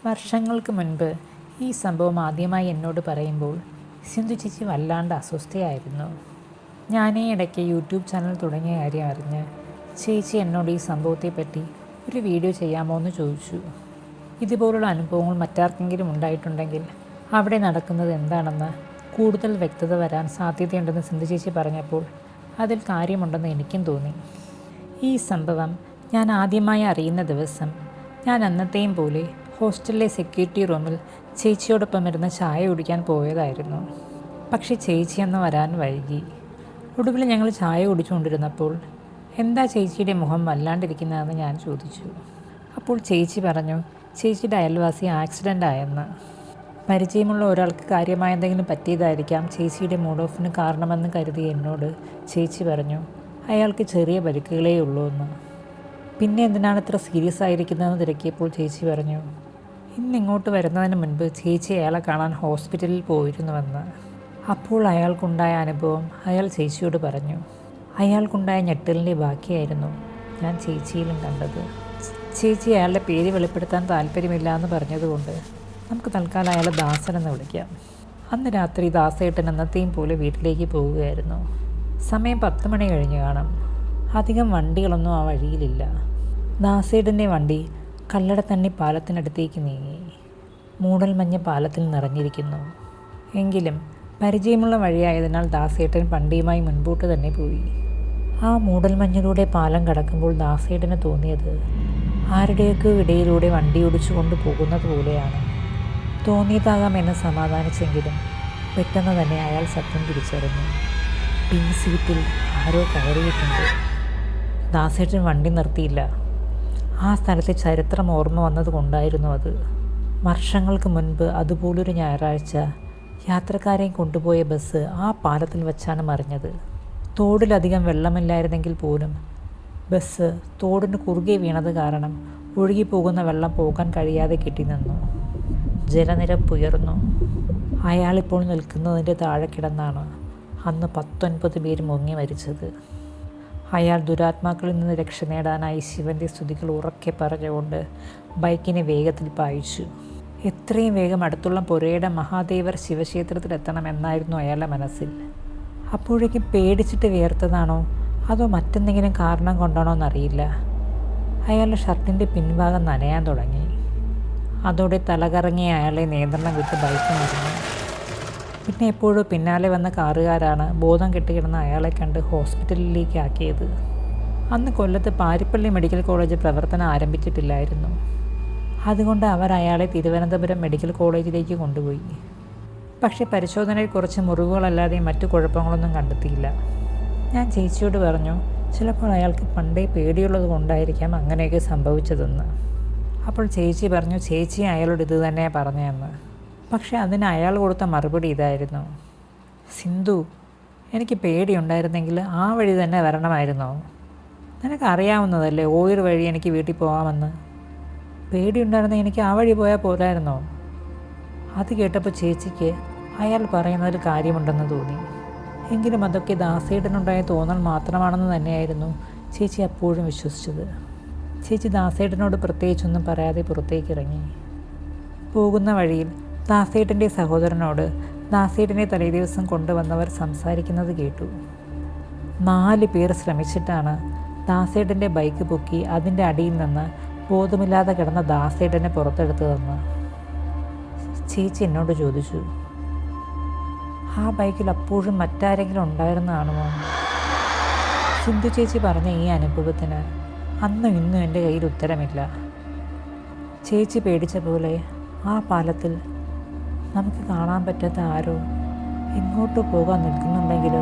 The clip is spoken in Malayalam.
വർഷങ്ങൾക്ക് മുൻപ് ഈ സംഭവം ആദ്യമായി എന്നോട് പറയുമ്പോൾ സിന്ധു ചേച്ചി വല്ലാണ്ട് അസ്വസ്ഥയായിരുന്നു. ഞാനീ ഇടയ്ക്ക് യൂട്യൂബ് ചാനൽ തുടങ്ങിയ കാര്യം അറിഞ്ഞ് ചേച്ചി എന്നോട് ഈ സംഭവത്തെപ്പറ്റി ഒരു വീഡിയോ ചെയ്യാമോ എന്ന് ചോദിച്ചു. ഇതുപോലുള്ള അനുഭവങ്ങൾ മറ്റാർക്കെങ്കിലും ഉണ്ടായിട്ടുണ്ടെങ്കിൽ അവിടെ നടക്കുന്നത് എന്താണെന്ന് കൂടുതൽ വ്യക്തത വരാൻ സാധ്യതയുണ്ടെന്ന് സിന്ധു ചേച്ചി പറഞ്ഞപ്പോൾ അതിൽ കാര്യമുണ്ടെന്ന് എനിക്കും തോന്നി. ഈ സംഭവം ഞാൻ ആദ്യമായി അറിയുന്ന ദിവസം ഞാൻ അന്നത്തെയും പോലെ ഹോസ്റ്റലിലെ സെക്യൂരിറ്റി റൂമിൽ ചേച്ചിയോടൊപ്പം ഇരുന്ന് ചായ കുടിക്കാൻ പോയതായിരുന്നു. പക്ഷേ ചേച്ചി അന്ന് വരാൻ വൈകി. ഒടുവിൽ ഞങ്ങൾ ചായ കുടിച്ചുകൊണ്ടിരുന്നപ്പോൾ എന്താ ചേച്ചിയുടെ മുഖം വല്ലാണ്ടിരിക്കുന്നതെന്ന് ഞാൻ ചോദിച്ചു. അപ്പോൾ ചേച്ചി പറഞ്ഞു ചേച്ചിയുടെ അയൽവാസി ആക്സിഡൻ്റ് ആയെന്ന്. പരിചയമുള്ള ഒരാൾക്ക് കാര്യമായ എന്തെങ്കിലും പറ്റിയതായിരിക്കാം ചേച്ചിയുടെ മൂഡ് ഓഫിന് കാരണമെന്ന് കരുതി എന്നോട് ചേച്ചി പറഞ്ഞു അയാൾക്ക് ചെറിയ പരിക്കുകളേ ഉള്ളൂ എന്ന്. പിന്നെ എന്തിനാണ് ഇത്ര സീരിയസ് ആയിരിക്കുന്നതെന്ന് തിരക്കിയപ്പോൾ ചേച്ചി പറഞ്ഞു ഇന്നിങ്ങോട്ട് വരുന്നതിന് മുൻപ് ചേച്ചി അയാളെ കാണാൻ ഹോസ്പിറ്റലിൽ പോയിരുന്നുവെന്ന്. അപ്പോൾ അയാൾക്കുണ്ടായ അനുഭവം അയാൾ ചേച്ചിയോട് പറഞ്ഞു. അയാൾക്കുണ്ടായ ഞെട്ടലിൻ്റെ ബാക്കിയായിരുന്നു ഞാൻ ചേച്ചിയിലും കണ്ടത്. ചേച്ചി അയാളുടെ പേര് വെളിപ്പെടുത്താൻ താല്പര്യമില്ല എന്ന് പറഞ്ഞതുകൊണ്ട് നമുക്ക് തൽക്കാലം അയാളെ ദാസൻ എന്ന് വിളിക്കാം. അന്ന് രാത്രി ദാസേട്ടൻ എന്നത്തെയും പോലെ വീട്ടിലേക്ക് പോവുകയായിരുന്നു. സമയം 10 മണി കഴിഞ്ഞ് കാണും. അധികം വണ്ടികളൊന്നും ആ വഴിയിലില്ല. ദാസേട്ടൻ്റെ വണ്ടി കല്ലടത്തണ്ണി പാലത്തിനടുത്തേക്ക് നീങ്ങി. മൂടൽമഞ്ഞ് പാലത്തിൽ നിറഞ്ഞിരിക്കുന്നു. എങ്കിലും പരിചയമുള്ള വഴിയായതിനാൽ ദാസേട്ടൻ വണ്ടിയുമായി മുൻപോട്ട് തന്നെ പോയി. ആ മൂടൽമഞ്ഞിലൂടെ പാലം കടക്കുമ്പോൾ ദാസേട്ടന് തോന്നിയത് ആരുടെയൊക്കെ ഇടയിലൂടെ വണ്ടി ഓടിച്ചുകൊണ്ട് പോകുന്നത് പോലെയാണ്. തോന്നിയതാകാം എന്ന് സമാധാനിച്ചെങ്കിലും പെട്ടെന്ന് തന്നെ അയാൾ സത്യം തിരിച്ചറിഞ്ഞു. പിൻ സീറ്റിൽ ആരോ കയറിയിട്ടുണ്ട്. ദാസേട്ടൻ വണ്ടി നിർത്തിയില്ല. ആ സ്ഥലത്തെ ചരിത്രം ഓർമ്മ വന്നതുകൊണ്ടായിരുന്നു അത്. വർഷങ്ങൾക്ക് മുൻപ് അതുപോലൊരു ഞായറാഴ്ച യാത്രക്കാരെയും കൊണ്ടുപോയ ബസ് ആ പാലത്തിൽ വച്ചാണ് മറിഞ്ഞത്. തോടിലധികം വെള്ളമില്ലായിരുന്നെങ്കിൽ പോലും ബസ് തോടിന് കുറുകെ വീണത് കാരണം ഒഴുകിപ്പോകുന്ന വെള്ളം പോകാൻ കഴിയാതെ കെട്ടിനിന്നു. ജലനിരപ്പുയർന്നു. അയാളിപ്പോൾ നിൽക്കുന്നതിൻ്റെ താഴെ കിടന്നാണ് അന്ന് 19 പേര് മുങ്ങി മരിച്ചത്. അയാൾ ദുരാത്മാക്കളിൽ നിന്ന് രക്ഷ നേടാനായി ശിവൻ്റെ സ്തുതികൾ ഉറക്കെ പറഞ്ഞുകൊണ്ട് ബൈക്കിനെ വേഗത്തിൽ പായിച്ചു. എത്രയും വേഗം അടുത്തുള്ള പുരയുടെ മഹാദേവർ ശിവക്ഷേത്രത്തിലെത്തണമെന്നായിരുന്നു അയാളുടെ മനസ്സിൽ. അപ്പോഴേക്കും പേടിച്ചിട്ട് വിയർത്തതാണോ അതോ മറ്റെന്തെങ്കിലും കാരണം കൊണ്ടാണോ എന്നറിയില്ല. അയാളുടെ ഷർട്ടിൻ്റെ പിൻഭാഗം നനയാൻ തുടങ്ങി. അതോടെ തലകറങ്ങിയ അയാളെ നിയന്ത്രണം വിട്ട് ബൈക്ക് മറിഞ്ഞു. പിന്നെ എപ്പോഴോ പിന്നാലെ വന്ന കാറുകാരാണ് ബോധം കെട്ടുകിടന്ന അയാളെ കണ്ട് ഹോസ്പിറ്റലിലേക്ക് ആക്കിയത്. അന്ന് കൊല്ലത്ത് പാരിപ്പള്ളി മെഡിക്കൽ കോളേജ് പ്രവർത്തനം ആരംഭിച്ചിട്ടില്ലായിരുന്നു. അതുകൊണ്ട് അവർ അയാളെ തിരുവനന്തപുരം മെഡിക്കൽ കോളേജിലേക്ക് കൊണ്ടുപോയി. പക്ഷേ പരിശോധനയിൽ കുറച്ച് മുറിവുകളല്ലാതെ മറ്റു കുഴപ്പങ്ങളൊന്നും കണ്ടെത്തിയില്ല. ഞാൻ ചേച്ചിയോട് പറഞ്ഞു ചിലപ്പോൾ അയാൾക്ക് പണ്ടേ പേടിയുള്ളത് കൊണ്ടായിരിക്കാം അങ്ങനെയൊക്കെ സംഭവിച്ചതെന്ന്. അപ്പോൾ ചേച്ചി പറഞ്ഞു ചേച്ചി അയാളോട് ഇത് തന്നെയാണ് പറഞ്ഞതെന്ന്. പക്ഷേ അതിന് അയാൾ കൊടുത്ത മറുപടി ഇതായിരുന്നു സിന്ധു എനിക്ക് പേടിയുണ്ടായിരുന്നെങ്കിൽ ആ വഴി തന്നെ വരണമായിരുന്നോ? നിനക്കറിയാവുന്നതല്ലേ ഓയൂർ വഴി എനിക്ക് വീട്ടിൽ പോകാമെന്ന്. പേടിയുണ്ടായിരുന്നെങ്കിൽ എനിക്ക് ആ വഴി പോയാൽ പോരായിരുന്നോ? അത് കേട്ടപ്പോൾ ചേച്ചിക്ക് അയാൾ പറയുന്നതിൽ കാര്യമുണ്ടെന്ന് തോന്നി. എങ്കിലും അതൊക്കെ ദാസേട്ടനുണ്ടായ തോന്നൽ മാത്രമാണെന്ന് തന്നെയായിരുന്നു ചേച്ചി അപ്പോഴും വിശ്വസിച്ചത്. ചേച്ചി ദാസേട്ടനോട് പ്രത്യേകിച്ചൊന്നും പറയാതെ പുറത്തേക്കിറങ്ങി. പോകുന്ന വഴിയിൽ ദാസേട്ടൻ്റെ സഹോദരനോട് ദാസേട്ടനെ തലേദിവസം കൊണ്ടുവന്നവർ സംസാരിക്കുന്നത് കേട്ടു. 4 പേർ ശ്രമിച്ചിട്ടാണ് ദാസേട്ടൻ്റെ ബൈക്ക് പൊക്കി അതിൻ്റെ അടിയിൽ നിന്ന് ബോധമില്ലാതെ കിടന്ന ദാസേട്ടനെ പുറത്തെടുത്തതെന്ന് ചേച്ചി എന്നോട് ചോദിച്ചു. ആ ബൈക്കിൽ അപ്പോഴും മറ്റാരെങ്കിലും ഉണ്ടായിരുന്നതാണോ? സിന്ധു ചേച്ചി പറഞ്ഞ ഈ അനുഭവത്തിന് അന്നും ഇന്നും എൻ്റെ കയ്യിൽ ഉത്തരമില്ല. ചേച്ചി പേടിച്ച പോലെ ആ പാലത്തിൽ നമുക്ക് കാണാൻ പറ്റാത്ത ആരോ എങ്ങോട്ട് പോകാൻ നിൽക്കുന്നുണ്ടെങ്കിലോ